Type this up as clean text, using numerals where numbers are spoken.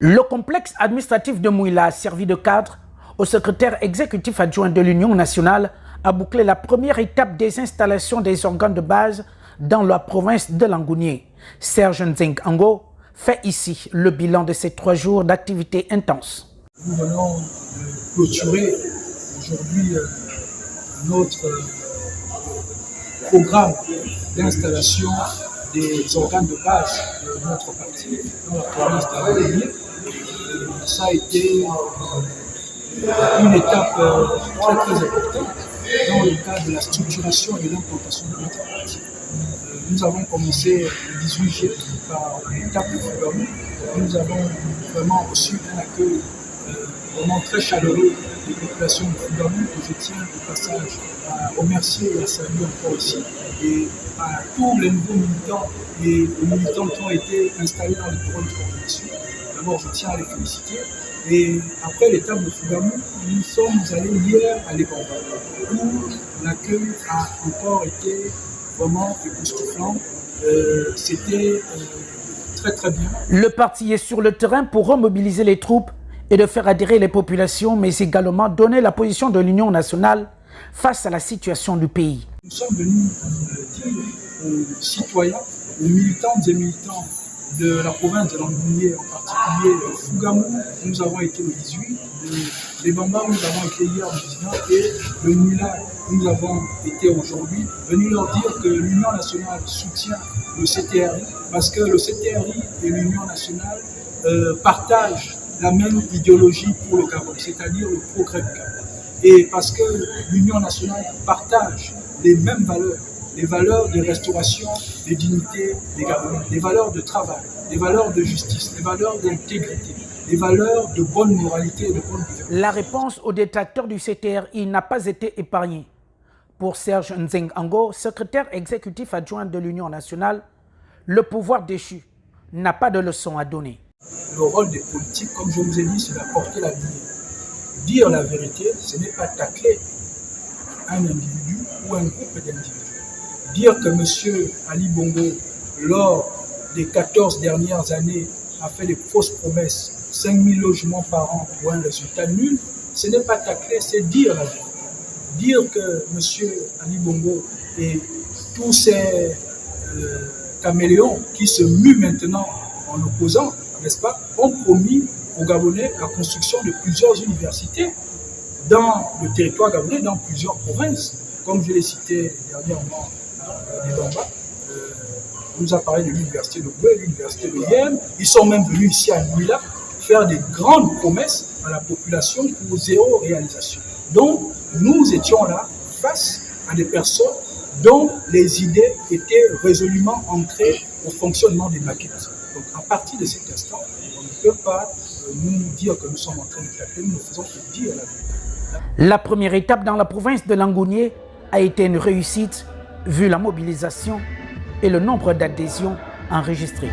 Le complexe administratif de Mouila a servi de cadre au secrétaire exécutif adjoint de l'Union nationale à boucler la première étape des installations des organes de base dans la province de Langounié. Serge Nzeng Ango fait ici le bilan de ces 3 jours d'activité intense. Nous venons de clôturer aujourd'hui notre programme d'installation des organes de base de notre parti dans la province de Langounié. Ça a été une étape très importante dans le cadre de la structuration et de l'implantation de notre parti. Nous avons commencé le 18 juillet par l'étape de Fougamou. Nous avons vraiment reçu un accueil vraiment très chaleureux des populations de Fougamou, que je tiens au passage à remercier et à saluer encore ici, et à tous les nouveaux militants et les militants qui ont été installés dans les bureaux de coordination. D'abord, je tiens à les féliciter. Et après l'étape de Fougamou, nous sommes allés hier à Lebamba, où l'accueil a encore été vraiment époustouflant. C'était très bien. Le parti est sur le terrain pour remobiliser les troupes et de faire adhérer les populations, mais également donner la position de l'Union nationale face à la situation du pays. Nous sommes venus dire aux citoyens, aux militantes et militants de la province de Langounié, en particulier de Fougamou, où nous avons été le 18, de Lebamba, où nous avons été hier le 19, et de Mouila, où nous avons été aujourd'hui, venus leur dire que l'Union nationale soutient le CTRI, parce que le CTRI et l'Union nationale partagent la même idéologie pour le Gabon, c'est-à-dire le progrès du Gabon. Et parce que l'Union nationale partage les mêmes valeurs, les valeurs de restauration, de dignité des Gabonais, les valeurs de travail, les valeurs de justice, les valeurs d'intégrité, les valeurs de bonne moralité et de bonne gouvernance. La réponse aux détracteurs du CTRI n'a pas été épargnée. Pour Serge Nzeng Ango, secrétaire exécutif adjoint de l'Union nationale, le pouvoir déchu n'a pas de leçon à donner. Le rôle des politiques, comme je vous ai dit, c'est d'apporter la lumière. Dire la vérité, ce n'est pas tacler un individu ou un groupe d'individus. Dire que M. Ali Bongo, lors des 14 dernières années, a fait des fausses promesses, 5 000 logements par an pour un résultat nul, ce n'est pas tacler, c'est dire la vérité. Dire que M. Ali Bongo et tous ces caméléons qui se muent maintenant en opposant, n'est-ce pas, ont promis aux Gabonais la construction de plusieurs universités dans le territoire gabonais, dans plusieurs provinces. Comme je l'ai cité dernièrement à Lebamba, on nous a parlé de l'université de Boué, l'université de Yem. Ils sont même venus ici à Mouila faire des grandes promesses à la population pour 0 réalisation. Donc, nous étions là face à des personnes dont les idées étaient résolument ancrées au fonctionnement des maquettes. Donc, à partir de cet instant, on ne peut pas nous dire que nous sommes en train de taper, nous ne faisons que dire la vérité. La première étape dans la province de Langounié a été une réussite, vu la mobilisation et le nombre d'adhésions enregistrées.